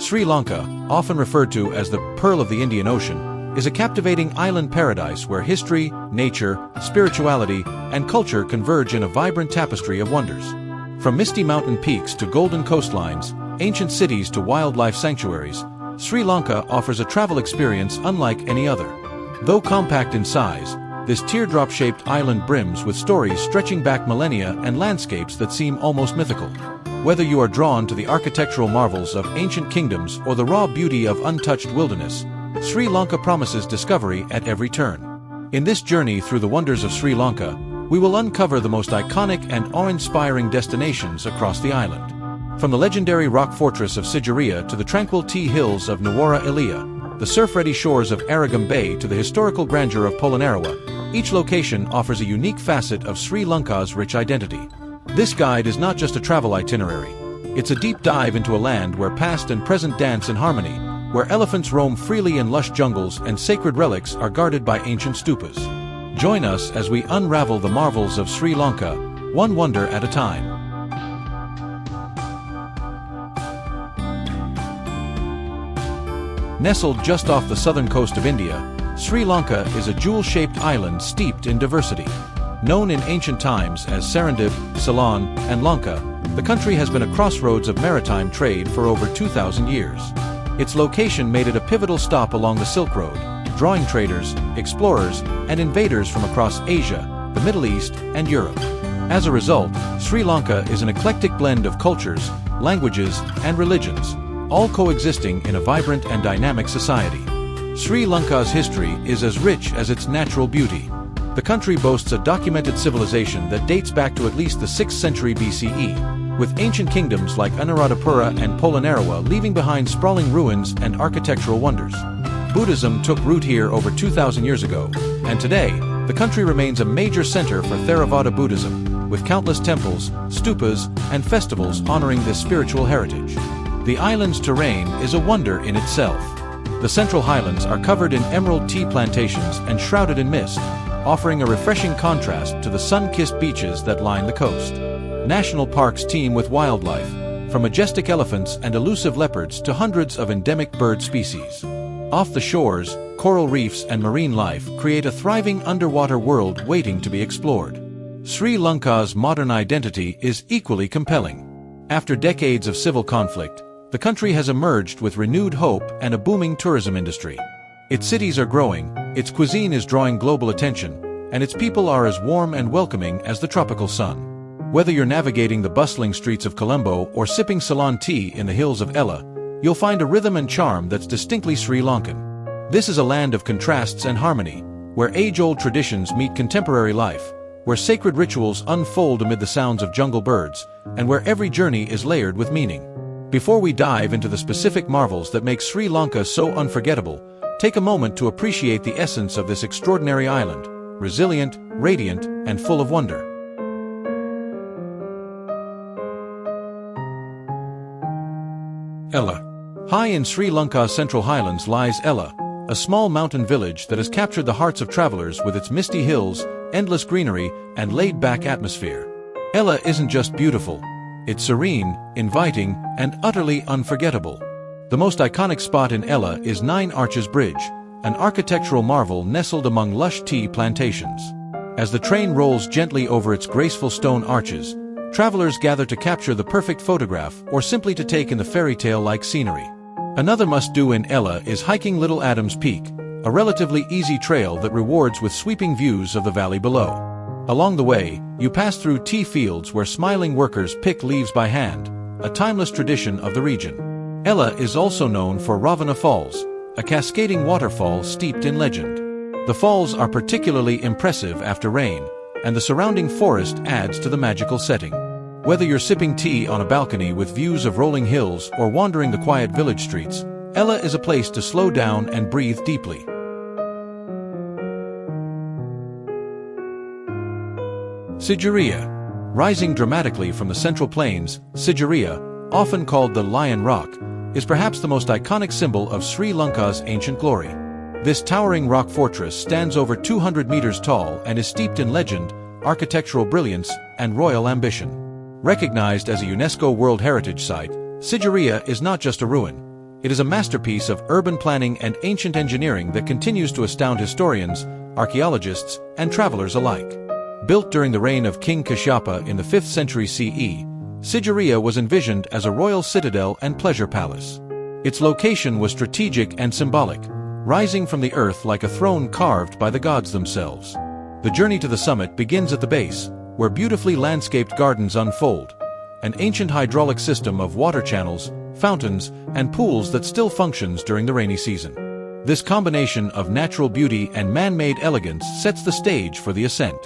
Sri Lanka, often referred to as the Pearl of the Indian Ocean, is a captivating island paradise where history, nature, spirituality, and culture converge in a vibrant tapestry of wonders. From misty mountain peaks to golden coastlines, ancient cities to wildlife sanctuaries, Sri Lanka offers a travel experience unlike any other. Though compact in size, this teardrop-shaped island brims with stories stretching back millennia and landscapes that seem almost mythical. Whether you are drawn to the architectural marvels of ancient kingdoms or the raw beauty of untouched wilderness, Sri Lanka promises discovery at every turn. In this journey through the wonders of Sri Lanka, we will uncover the most iconic and awe-inspiring destinations across the island. From the legendary rock fortress of Sigiriya to the tranquil tea hills of Nuwara Eliya, the surf-ready shores of Arugam Bay to the historical grandeur of Polonnaruwa, each location offers a unique facet of Sri Lanka's rich identity. This guide is not just a travel itinerary. It's a deep dive into a land where past and present dance in harmony, where elephants roam freely in lush jungles and sacred relics are guarded by ancient stupas. Join us as we unravel the marvels of Sri Lanka, one wonder at a time. Nestled just off the southern coast of India, Sri Lanka is a jewel-shaped island steeped in diversity. Known in ancient times as Serendip, Ceylon, and Lanka, the country has been a crossroads of maritime trade for over 2,000 years. Its location made it a pivotal stop along the Silk Road, drawing traders, explorers, and invaders from across Asia, the Middle East, and Europe. As a result, Sri Lanka is an eclectic blend of cultures, languages, and religions, all coexisting in a vibrant and dynamic society. Sri Lanka's history is as rich as its natural beauty. The country boasts a documented civilization that dates back to at least the 6th century BCE, with ancient kingdoms like Anuradhapura and Polonnaruwa leaving behind sprawling ruins and architectural wonders. Buddhism took root here over 2,000 years ago, and today, the country remains a major center for Theravada Buddhism, with countless temples, stupas, and festivals honoring this spiritual heritage. The island's terrain is a wonder in itself. The Central Highlands are covered in emerald tea plantations and shrouded in mist, offering a refreshing contrast to the sun-kissed beaches that line the coast. National parks teem with wildlife, from majestic elephants and elusive leopards to hundreds of endemic bird species. Off the shores, coral reefs and marine life create a thriving underwater world waiting to be explored. Sri Lanka's modern identity is equally compelling. After decades of civil conflict, the country has emerged with renewed hope and a booming tourism industry. Its cities are growing, its cuisine is drawing global attention, and its people are as warm and welcoming as the tropical sun. Whether you're navigating the bustling streets of Colombo or sipping Ceylon tea in the hills of Ella, you'll find a rhythm and charm that's distinctly Sri Lankan. This is a land of contrasts and harmony, where age-old traditions meet contemporary life, where sacred rituals unfold amid the sounds of jungle birds, and where every journey is layered with meaning. Before we dive into the specific marvels that make Sri Lanka so unforgettable, take a moment to appreciate the essence of this extraordinary island, resilient, radiant, and full of wonder. Ella. High in Sri Lanka's Central Highlands lies Ella, a small mountain village that has captured the hearts of travelers with its misty hills, endless greenery, and laid-back atmosphere. Ella isn't just beautiful. It's serene, inviting, and utterly unforgettable. The most iconic spot in Ella is Nine Arches Bridge, an architectural marvel nestled among lush tea plantations. As the train rolls gently over its graceful stone arches, travelers gather to capture the perfect photograph or simply to take in the fairy tale-like scenery. Another must-do in Ella is hiking Little Adams Peak, a relatively easy trail that rewards with sweeping views of the valley below. Along the way, you pass through tea fields where smiling workers pick leaves by hand, a timeless tradition of the region. Ella is also known for Ravana Falls, a cascading waterfall steeped in legend. The falls are particularly impressive after rain, and the surrounding forest adds to the magical setting. Whether you're sipping tea on a balcony with views of rolling hills or wandering the quiet village streets, Ella is a place to slow down and breathe deeply. Sigiriya. Rising dramatically from the Central Plains, Sigiriya, often called the Lion Rock, is perhaps the most iconic symbol of Sri Lanka's ancient glory. This towering rock fortress stands over 200 meters tall and is steeped in legend, architectural brilliance, and royal ambition. Recognized as a UNESCO World Heritage Site, Sigiriya is not just a ruin. It is a masterpiece of urban planning and ancient engineering that continues to astound historians, archaeologists, and travelers alike. Built during the reign of King Kashyapa in the 5th century CE, Sigiriya was envisioned as a royal citadel and pleasure palace. Its location was strategic and symbolic, rising from the earth like a throne carved by the gods themselves. The journey to the summit begins at the base, where beautifully landscaped gardens unfold, an ancient hydraulic system of water channels, fountains, and pools that still functions during the rainy season. This combination of natural beauty and man-made elegance sets the stage for the ascent.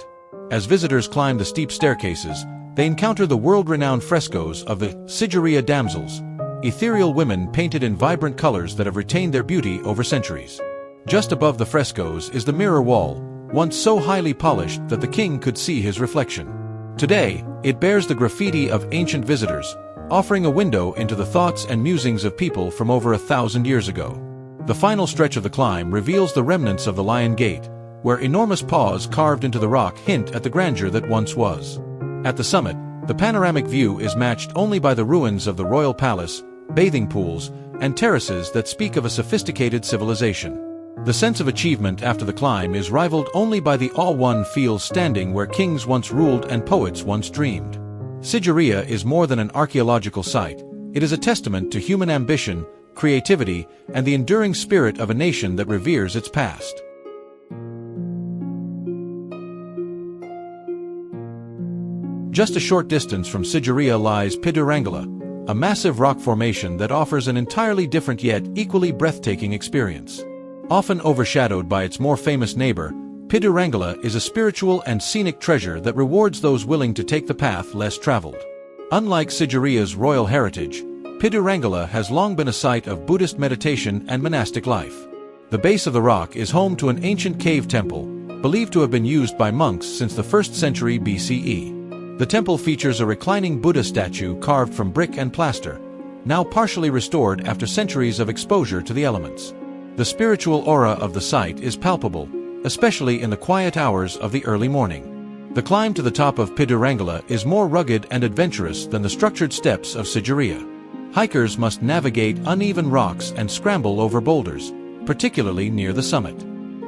As visitors climb the steep staircases, they encounter the world-renowned frescoes of the Sigiriya damsels, ethereal women painted in vibrant colors that have retained their beauty over centuries. Just above the frescoes is the mirror wall, once so highly polished that the king could see his reflection. Today, it bears the graffiti of ancient visitors, offering a window into the thoughts and musings of people from over 1,000 years ago. The final stretch of the climb reveals the remnants of the Lion Gate, where enormous paws carved into the rock hint at the grandeur that once was. At the summit, the panoramic view is matched only by the ruins of the royal palace, bathing pools, and terraces that speak of a sophisticated civilization. The sense of achievement after the climb is rivaled only by the awe one feels standing where kings once ruled and poets once dreamed. Sigiriya is more than an archaeological site. It is a testament to human ambition, creativity, and the enduring spirit of a nation that reveres its past. Just a short distance from Sigiriya lies Pidurangala, a massive rock formation that offers an entirely different yet equally breathtaking experience. Often overshadowed by its more famous neighbor, Pidurangala is a spiritual and scenic treasure that rewards those willing to take the path less traveled. Unlike Sigiriya's royal heritage, Pidurangala has long been a site of Buddhist meditation and monastic life. The base of the rock is home to an ancient cave temple, believed to have been used by monks since the 1st century BCE. The temple features a reclining Buddha statue carved from brick and plaster, now partially restored after centuries of exposure to the elements. The spiritual aura of the site is palpable, especially in the quiet hours of the early morning. The climb to the top of Pidurangala is more rugged and adventurous than the structured steps of Sigiriya. Hikers must navigate uneven rocks and scramble over boulders, particularly near the summit.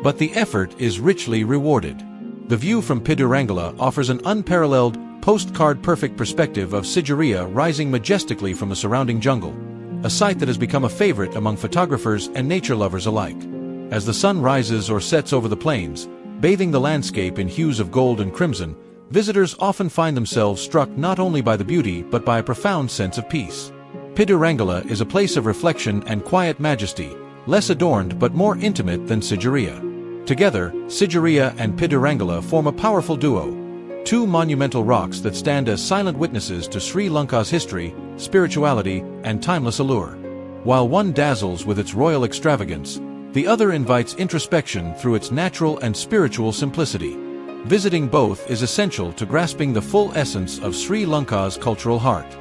But the effort is richly rewarded. The view from Pidurangala offers an unparalleled, postcard-perfect perspective of Sigiriya rising majestically from the surrounding jungle, a sight that has become a favorite among photographers and nature lovers alike. As the sun rises or sets over the plains, bathing the landscape in hues of gold and crimson, visitors often find themselves struck not only by the beauty but by a profound sense of peace. Pidurangala is a place of reflection and quiet majesty, less adorned but more intimate than Sigiriya. Together, Sigiriya and Pidurangala form a powerful duo, two monumental rocks that stand as silent witnesses to Sri Lanka's history, spirituality, and timeless allure. While one dazzles with its royal extravagance, the other invites introspection through its natural and spiritual simplicity. Visiting both is essential to grasping the full essence of Sri Lanka's cultural heart.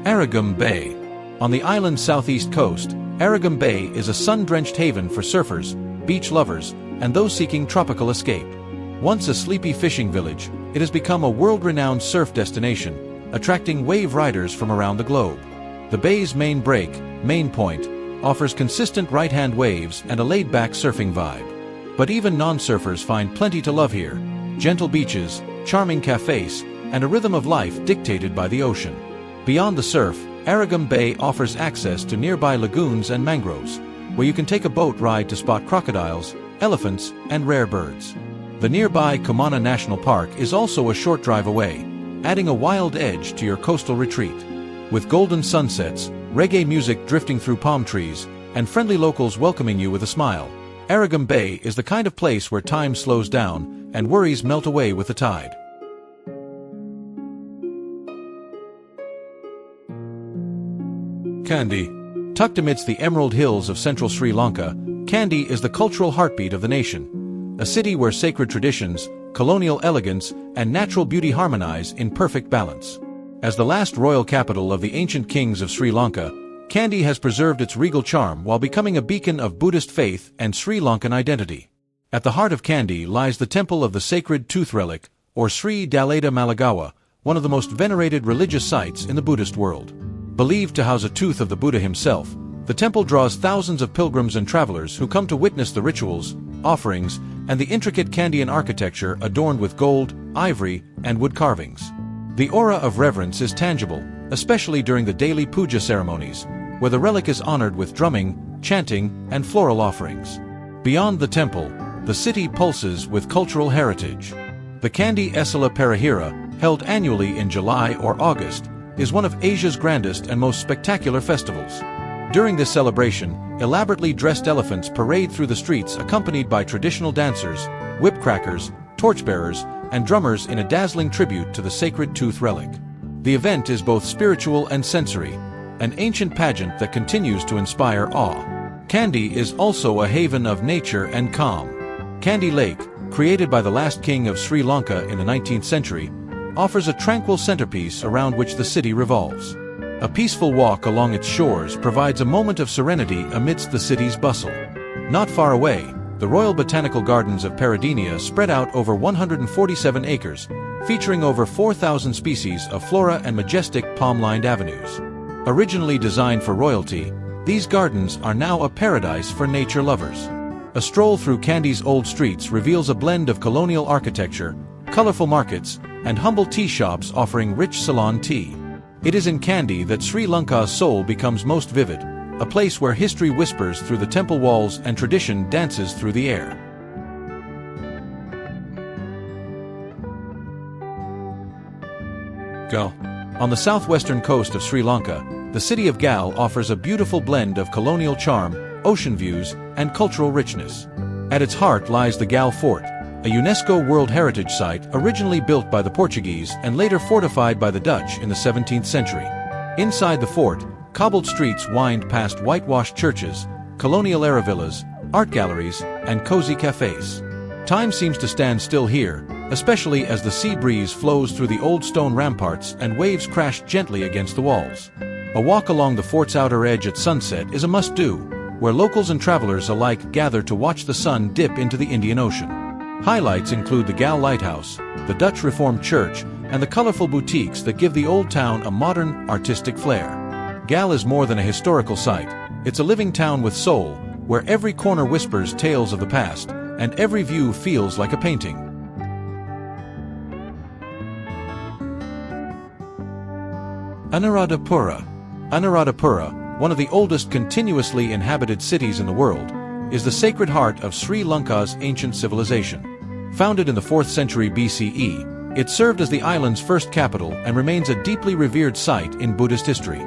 Arugam Bay. On the island's southeast coast, Arugam Bay is a sun-drenched haven for surfers, beach lovers, and those seeking tropical escape. Once a sleepy fishing village, it has become a world-renowned surf destination, attracting wave riders from around the globe. The bay's main break, Main Point, offers consistent right-hand waves and a laid-back surfing vibe. But even non-surfers find plenty to love here: gentle beaches, charming cafes, and a rhythm of life dictated by the ocean. Beyond the surf, Arugam Bay offers access to nearby lagoons and mangroves, where you can take a boat ride to spot crocodiles, elephants, and rare birds. The nearby Kumana National Park is also a short drive away, adding a wild edge to your coastal retreat. With golden sunsets, reggae music drifting through palm trees, and friendly locals welcoming you with a smile, Arugam Bay is the kind of place where time slows down and worries melt away with the tide. Kandy. Tucked amidst the emerald hills of central Sri Lanka, Kandy is the cultural heartbeat of the nation, a city where sacred traditions, colonial elegance, and natural beauty harmonize in perfect balance. As the last royal capital of the ancient kings of Sri Lanka, Kandy has preserved its regal charm while becoming a beacon of Buddhist faith and Sri Lankan identity. At the heart of Kandy lies the temple of the sacred tooth relic, or Sri Dalada Maligawa, one of the most venerated religious sites in the Buddhist world. Believed to house a tooth of the Buddha himself, the temple draws thousands of pilgrims and travelers who come to witness the rituals, offerings, and the intricate Kandyan architecture adorned with gold, ivory, and wood carvings. The aura of reverence is tangible, especially during the daily puja ceremonies, where the relic is honored with drumming, chanting, and floral offerings. Beyond the temple, the city pulses with cultural heritage. The Kandi Esala Perahera, held annually in July or August, is one of Asia's grandest and most spectacular festivals. During this celebration, elaborately dressed elephants parade through the streets accompanied by traditional dancers, whip crackers, torchbearers, and drummers in a dazzling tribute to the sacred tooth relic. The event is both spiritual and sensory, an ancient pageant that continues to inspire awe. Kandy is also a haven of nature and calm. Kandy Lake, created by the last king of Sri Lanka in the 19th century, offers a tranquil centerpiece around which the city revolves. A peaceful walk along its shores provides a moment of serenity amidst the city's bustle. Not far away, the Royal Botanical Gardens of Peradeniya spread out over 147 acres, featuring over 4,000 species of flora and majestic palm-lined avenues. Originally designed for royalty, these gardens are now a paradise for nature lovers. A stroll through Kandy's old streets reveals a blend of colonial architecture, colorful markets, and humble tea shops offering rich Ceylon tea. It is in Kandy that Sri Lanka's soul becomes most vivid, a place where history whispers through the temple walls and tradition dances through the air. Go. On the southwestern coast of Sri Lanka, the city of Gal offers a beautiful blend of colonial charm, ocean views, and cultural richness. At its heart lies the Gal Fort, a UNESCO World Heritage Site originally built by the Portuguese and later fortified by the Dutch in the 17th century. Inside the fort, cobbled streets wind past whitewashed churches, colonial-era villas, art galleries, and cozy cafes. Time seems to stand still here, especially as the sea breeze flows through the old stone ramparts and waves crash gently against the walls. A walk along the fort's outer edge at sunset is a must-do, where locals and travelers alike gather to watch the sun dip into the Indian Ocean. Highlights include the Gal Lighthouse, the Dutch Reformed Church, and the colorful boutiques that give the old town a modern, artistic flair. Gal is more than a historical site, it's a living town with soul, where every corner whispers tales of the past, and every view feels like a painting. Anuradhapura. Anuradhapura, one of the oldest continuously inhabited cities in the world, is the sacred heart of Sri Lanka's ancient civilization. Founded in the 4th century BCE, it served as the island's first capital and remains a deeply revered site in Buddhist history.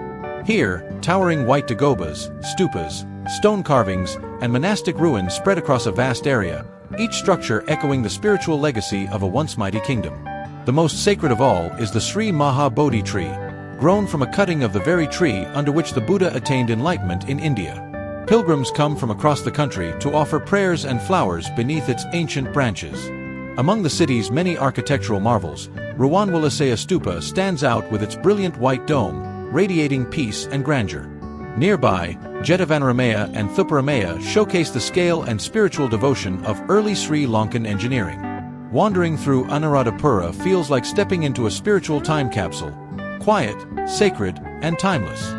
Here, towering white dagobas, stupas, stone carvings, and monastic ruins spread across a vast area, each structure echoing the spiritual legacy of a once mighty kingdom. The most sacred of all is the Sri Maha Bodhi tree, grown from a cutting of the very tree under which the Buddha attained enlightenment in India. Pilgrims come from across the country to offer prayers and flowers beneath its ancient branches. Among the city's many architectural marvels, Ruwanwalasaya Stupa stands out with its brilliant white dome, radiating peace and grandeur. Nearby, Jetavanaramaya and Thuparamaya showcase the scale and spiritual devotion of early Sri Lankan engineering. Wandering through Anuradhapura feels like stepping into a spiritual time capsule, quiet, sacred, and timeless.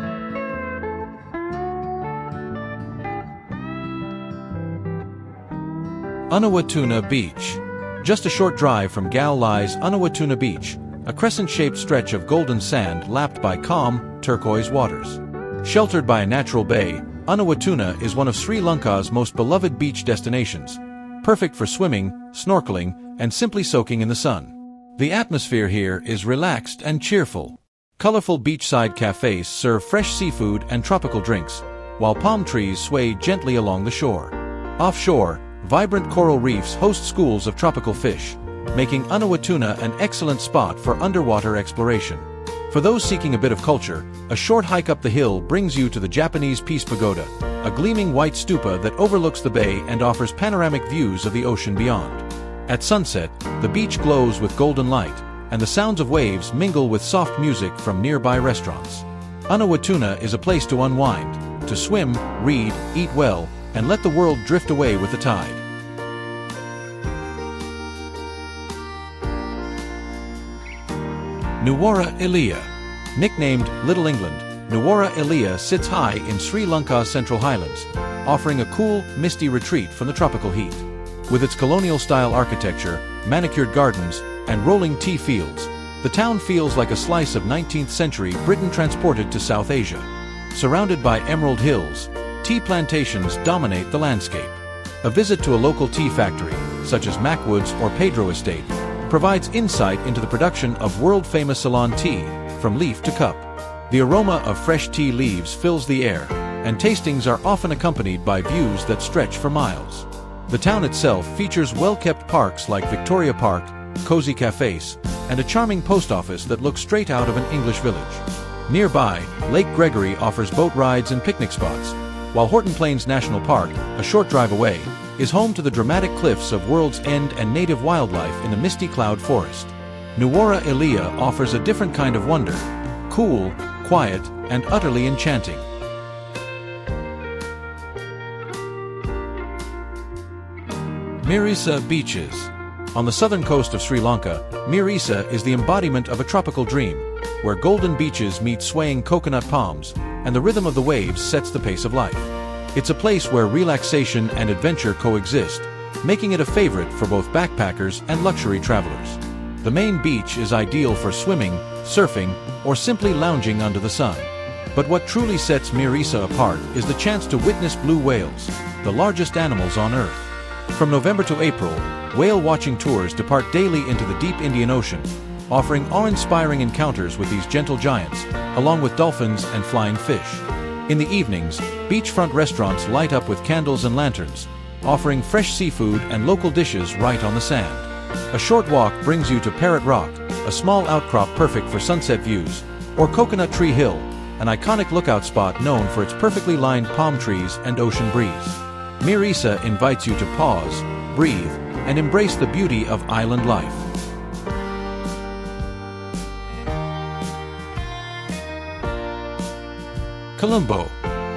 Unawatuna Beach. Just a short drive from Gal lies Unawatuna Beach, a crescent-shaped stretch of golden sand lapped by calm, turquoise waters. Sheltered by a natural bay, Unawatuna is one of Sri Lanka's most beloved beach destinations, perfect for swimming, snorkeling, and simply soaking in the sun. The atmosphere here is relaxed and cheerful. Colorful beachside cafes serve fresh seafood and tropical drinks, while palm trees sway gently along the shore. Offshore, vibrant coral reefs host schools of tropical fish, making Unawatuna an excellent spot for underwater exploration. For those seeking a bit of culture, a short hike up the hill brings you to the Japanese Peace Pagoda, a gleaming white stupa that overlooks the bay and offers panoramic views of the ocean beyond. At sunset, the beach glows with golden light, and the sounds of waves mingle with soft music from nearby restaurants. Unawatuna is a place to unwind, to swim, read, eat well, and let the world drift away with the tide. Nuwara Eliya. Nicknamed Little England, Nuwara Eliya sits high in Sri Lanka's Central Highlands, offering a cool, misty retreat from the tropical heat. With its colonial-style architecture, manicured gardens, and rolling tea fields, the town feels like a slice of 19th-century Britain transported to South Asia. Surrounded by emerald hills, tea plantations dominate the landscape. A visit to a local tea factory, such as Macwoods or Pedro Estate, provides insight into the production of world-famous Ceylon tea, from leaf to cup. The aroma of fresh tea leaves fills the air, and tastings are often accompanied by views that stretch for miles. The town itself features well-kept parks like Victoria Park, cozy cafes, and a charming post office that looks straight out of an English village. Nearby, Lake Gregory offers boat rides and picnic spots, while Horton Plains National Park, a short drive away, is home to the dramatic cliffs of World's End and native wildlife in the misty cloud forest. Nuwara Eliya offers a different kind of wonder, cool, quiet, and utterly enchanting. Mirissa beaches. On the southern coast of Sri Lanka, Mirissa is the embodiment of a tropical dream, where golden beaches meet swaying coconut palms, and the rhythm of the waves sets the pace of life. It's a place where relaxation and adventure coexist, making it a favorite for both backpackers and luxury travelers. The main beach is ideal for swimming, surfing, or simply lounging under the sun. But what truly sets Mirissa apart is the chance to witness blue whales, the largest animals on Earth. From November to April, whale-watching tours depart daily into the deep Indian Ocean, offering awe-inspiring encounters with these gentle giants, along with dolphins and flying fish. In the evenings, beachfront restaurants light up with candles and lanterns, offering fresh seafood and local dishes right on the sand. A short walk brings you to Parrot Rock, a small outcrop perfect for sunset views, or Coconut Tree Hill, an iconic lookout spot known for its perfectly lined palm trees and ocean breeze. Mirissa invites you to pause, breathe, and embrace the beauty of island life. Colombo.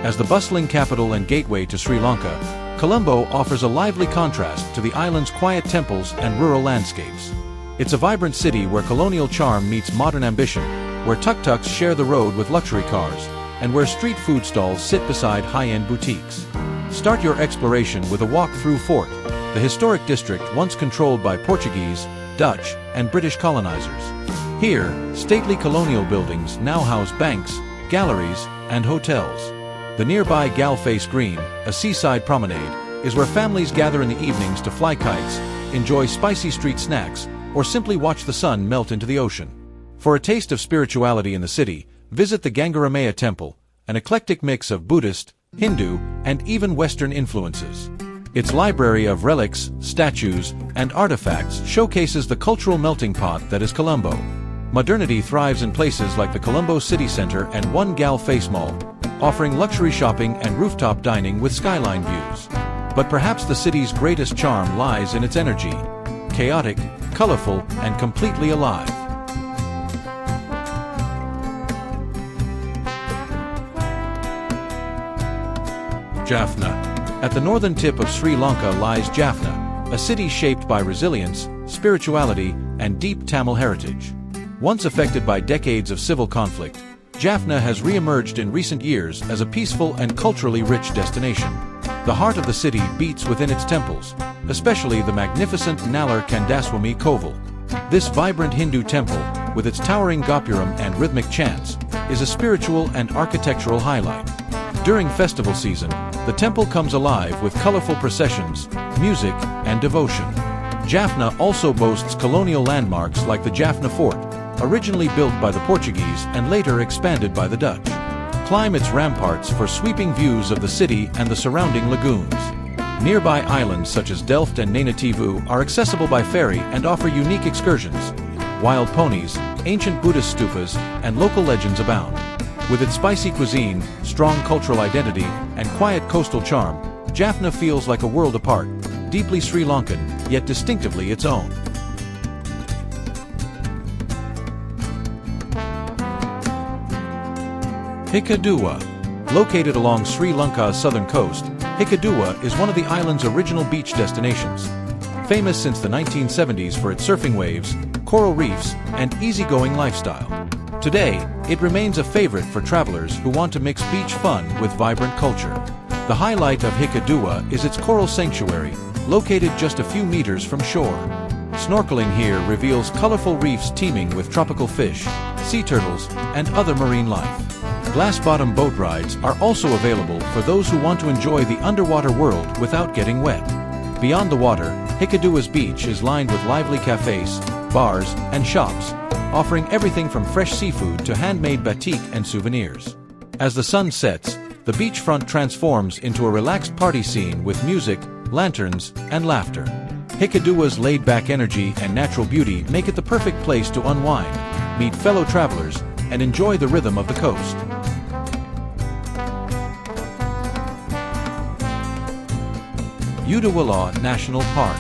As the bustling capital and gateway to Sri Lanka, Colombo offers a lively contrast to the island's quiet temples and rural landscapes. It's a vibrant city where colonial charm meets modern ambition, where tuk-tuks share the road with luxury cars, and where street food stalls sit beside high-end boutiques. Start your exploration with a walk through Fort, the historic district once controlled by Portuguese, Dutch, and British colonizers. Here, stately colonial buildings now house banks, galleries, and hotels. The nearby Galface Green, a seaside promenade, is where families gather in the evenings to fly kites, enjoy spicy street snacks, or simply watch the sun melt into the ocean. For a taste of spirituality in the city, visit the Gangaramaya Temple, an eclectic mix of Buddhist, Hindu, and even Western influences. Its library of relics, statues, and artifacts showcases the cultural melting pot that is Colombo. Modernity thrives in places like the Colombo City Center and One Gal Face Mall, offering luxury shopping and rooftop dining with skyline views. But perhaps the city's greatest charm lies in its energy, chaotic, colorful, and completely alive. Jaffna. At the northern tip of Sri Lanka lies Jaffna, a city shaped by resilience, spirituality, and deep Tamil heritage. Once affected by decades of civil conflict, Jaffna has re-emerged in recent years as a peaceful and culturally rich destination. The heart of the city beats within its temples, especially the magnificent Nallar Kandaswamy Koval. This vibrant Hindu temple, with its towering gopuram and rhythmic chants, is a spiritual and architectural highlight. During festival season, the temple comes alive with colorful processions, music, and devotion. Jaffna also boasts colonial landmarks like the Jaffna Fort, originally built by the Portuguese and later expanded by the Dutch. Climb its ramparts for sweeping views of the city and the surrounding lagoons. Nearby islands such as Delft and Nainativu are accessible by ferry and offer unique excursions. Wild ponies, ancient Buddhist stupas, and local legends abound. With its spicy cuisine, strong cultural identity, and quiet coastal charm, Jaffna feels like a world apart, deeply Sri Lankan, yet distinctively its own. Hikkaduwa. Located along Sri Lanka's southern coast, Hikkaduwa is one of the island's original beach destinations. famous since the 1970s for its surfing waves, coral reefs, and easygoing lifestyle. Today, it remains a favorite for travelers who want to mix beach fun with vibrant culture. The highlight of Hikkaduwa is its coral sanctuary, located just a few meters from shore. Snorkeling here reveals colorful reefs teeming with tropical fish, sea turtles, and other marine life. Glass-bottom boat rides are also available for those who want to enjoy the underwater world without getting wet. Beyond the water, Hikkaduwa's beach is lined with lively cafes, bars, and shops, offering everything from fresh seafood to handmade batik and souvenirs. As the sun sets, the beachfront transforms into a relaxed party scene with music, lanterns, and laughter. Hikkaduwa's laid-back energy and natural beauty make it the perfect place to unwind, meet fellow travelers, and enjoy the rhythm of the coast. Udawala National Park.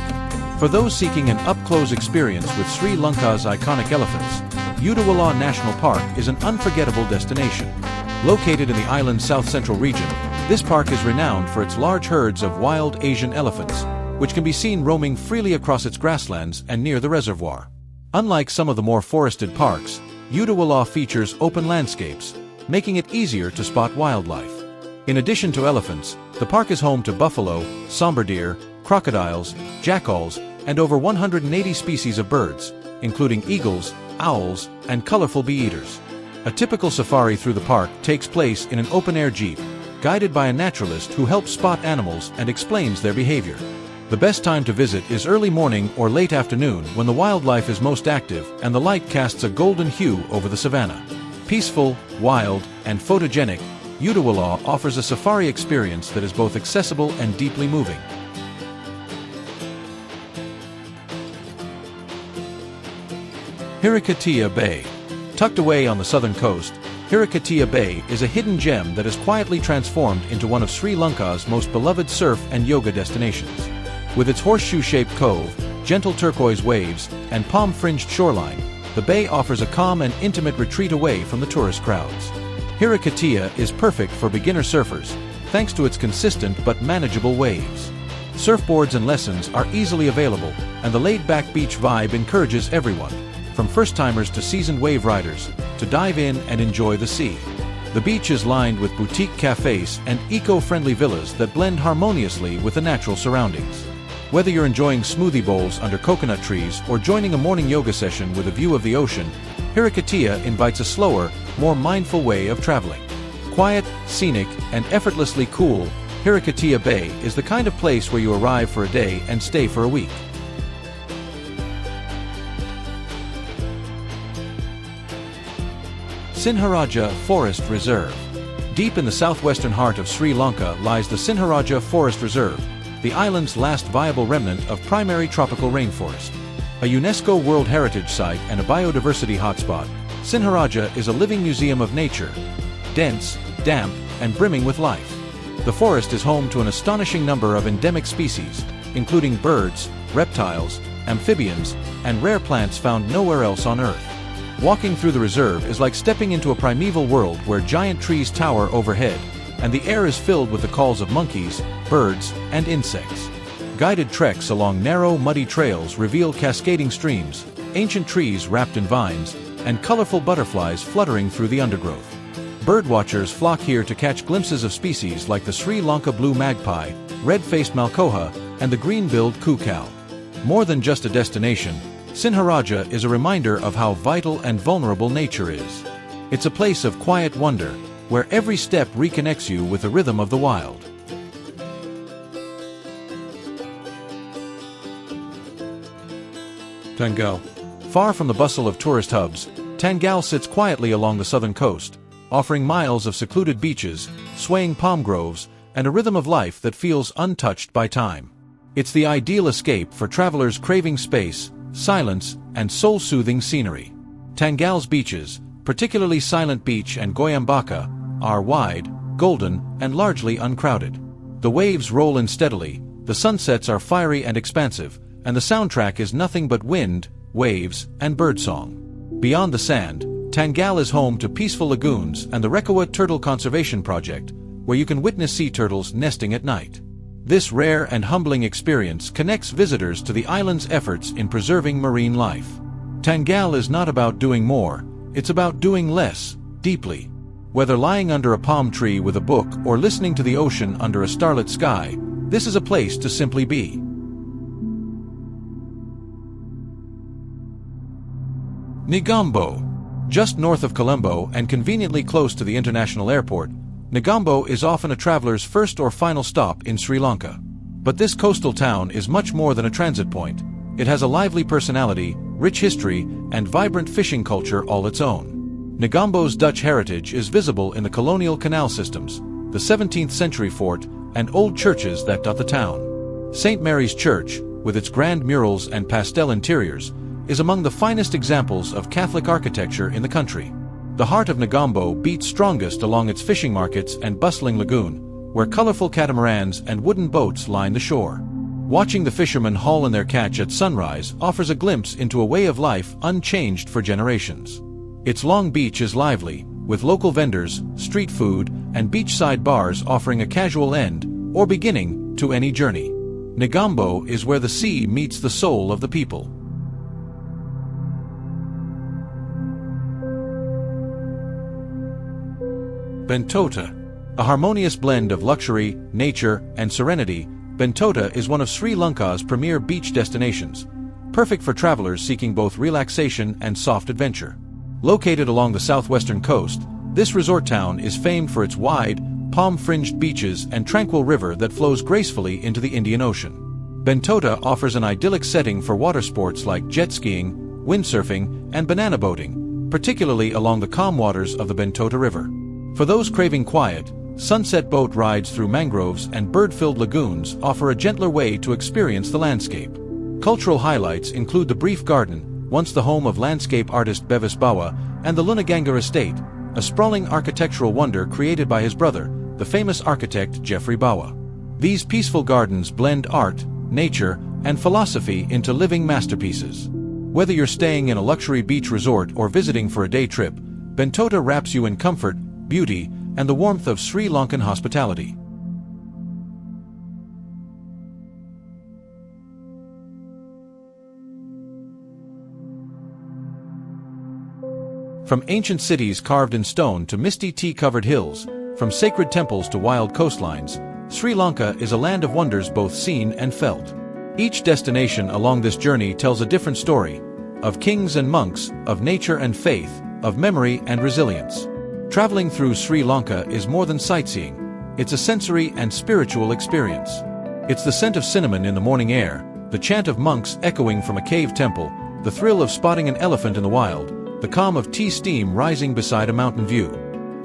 For those seeking an up-close experience with Sri Lanka's iconic elephants, Udawala National Park is an unforgettable destination. Located in the island's south-central region, this park is renowned for its large herds of wild Asian elephants, which can be seen roaming freely across its grasslands and near the reservoir. Unlike some of the more forested parks, Udawala features open landscapes, making it easier to spot wildlife. In addition to elephants, the park is home to buffalo, somber deer, crocodiles, jackals, and over 180 species of birds, including eagles, owls, and colorful bee-eaters. A typical safari through the park takes place in an open-air jeep, guided by a naturalist who helps spot animals and explains their behavior. The best time to visit is early morning or late afternoon when the wildlife is most active and the light casts a golden hue over the savanna. Peaceful, wild, and photogenic, Udawala offers a safari experience that is both accessible and deeply moving. Hirikatiya Bay. Tucked away on the southern coast, Hirikatiya Bay is a hidden gem that has quietly transformed into one of Sri Lanka's most beloved surf and yoga destinations. With its horseshoe-shaped cove, gentle turquoise waves, and palm-fringed shoreline, the bay offers a calm and intimate retreat away from the tourist crowds. Hirikatiya is perfect for beginner surfers, thanks to its consistent but manageable waves. Surfboards and lessons are easily available, and the laid-back beach vibe encourages everyone, from first-timers to seasoned wave riders, to dive in and enjoy the sea. The beach is lined with boutique cafes and eco-friendly villas that blend harmoniously with the natural surroundings. Whether you're enjoying smoothie bowls under coconut trees or joining a morning yoga session with a view of the ocean, Hirikatiya invites a slower, more mindful way of traveling. Quiet, scenic, and effortlessly cool, Hirikatiya Bay is the kind of place where you arrive for a day and stay for a week. Sinharaja Forest Reserve. Deep in the southwestern heart of Sri Lanka lies the Sinharaja Forest Reserve, the island's last viable remnant of primary tropical rainforest. A UNESCO World Heritage Site and a biodiversity hotspot, Sinharaja is a living museum of nature, dense, damp, and brimming with life. The forest is home to an astonishing number of endemic species, including birds, reptiles, amphibians, and rare plants found nowhere else on Earth. Walking through the reserve is like stepping into a primeval world where giant trees tower overhead, and the air is filled with the calls of monkeys, birds, and insects. Guided treks along narrow, muddy trails reveal cascading streams, ancient trees wrapped in vines, and colorful butterflies fluttering through the undergrowth. Birdwatchers flock here to catch glimpses of species like the Sri Lanka blue magpie, red-faced malkoha, and the green-billed cuckoo. More than just a destination, Sinharaja is a reminder of how vital and vulnerable nature is. It's a place of quiet wonder, where every step reconnects you with the rhythm of the wild. Tangal. Far from the bustle of tourist hubs, Tangal sits quietly along the southern coast, offering miles of secluded beaches, swaying palm groves, and a rhythm of life that feels untouched by time. It's the ideal escape for travelers craving space, silence, and soul-soothing scenery. Tangal's beaches, particularly Silent Beach and Goyambaka, are wide, golden, and largely uncrowded. The waves roll in steadily, the sunsets are fiery and expansive, and the soundtrack is nothing but wind, waves, and birdsong. Beyond the sand, Tangal is home to peaceful lagoons and the Rekawa Turtle Conservation Project, where you can witness sea turtles nesting at night. This rare and humbling experience connects visitors to the island's efforts in preserving marine life. Tangal is not about doing more, it's about doing less, deeply. Whether lying under a palm tree with a book or listening to the ocean under a starlit sky, this is a place to simply be. Negombo. Just north of Colombo and conveniently close to the international airport, Negombo is often a traveler's first or final stop in Sri Lanka. But this coastal town is much more than a transit point. It has a lively personality, rich history, and vibrant fishing culture all its own. Negombo's Dutch heritage is visible in the colonial canal systems, the 17th century fort, and old churches that dot the town. St. Mary's Church, with its grand murals and pastel interiors, is among the finest examples of Catholic architecture in the country. The heart of Negombo beats strongest along its fishing markets and bustling lagoon, where colorful catamarans and wooden boats line the shore. Watching the fishermen haul in their catch at sunrise offers a glimpse into a way of life unchanged for generations. Its long beach is lively, with local vendors, street food, and beachside bars offering a casual end, or beginning, to any journey. Negombo is where the sea meets the soul of the people. Bentota. A harmonious blend of luxury, nature, and serenity, Bentota is one of Sri Lanka's premier beach destinations, perfect for travelers seeking both relaxation and soft adventure. Located along the southwestern coast, this resort town is famed for its wide, palm-fringed beaches and tranquil river that flows gracefully into the Indian Ocean. Bentota offers an idyllic setting for water sports like jet skiing, windsurfing, and banana boating, particularly along the calm waters of the Bentota River. For those craving quiet, sunset boat rides through mangroves and bird-filled lagoons offer a gentler way to experience the landscape. Cultural highlights include the Brief Garden, once the home of landscape artist Bevis Bawa, and the Lunaganga Estate, a sprawling architectural wonder created by his brother, the famous architect Geoffrey Bawa. These peaceful gardens blend art, nature, and philosophy into living masterpieces. Whether you're staying in a luxury beach resort or visiting for a day trip, Bentota wraps you in comfort, beauty, and the warmth of Sri Lankan hospitality. From ancient cities carved in stone to misty tea-covered hills, from sacred temples to wild coastlines, Sri Lanka is a land of wonders both seen and felt. Each destination along this journey tells a different story, of kings and monks, of nature and faith, of memory and resilience. Traveling through Sri Lanka is more than sightseeing, it's a sensory and spiritual experience. It's the scent of cinnamon in the morning air, the chant of monks echoing from a cave temple, the thrill of spotting an elephant in the wild, the calm of tea steam rising beside a mountain view.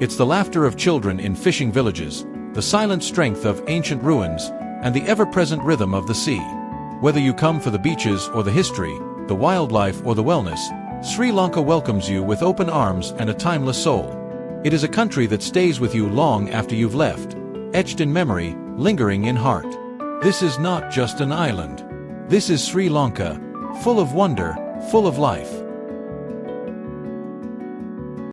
It's the laughter of children in fishing villages, the silent strength of ancient ruins, and the ever-present rhythm of the sea. Whether you come for the beaches or the history, the wildlife or the wellness, Sri Lanka welcomes you with open arms and a timeless soul. It is a country that stays with you long after you've left, etched in memory, lingering in heart. This is not just an island. This is Sri Lanka, full of wonder, full of life.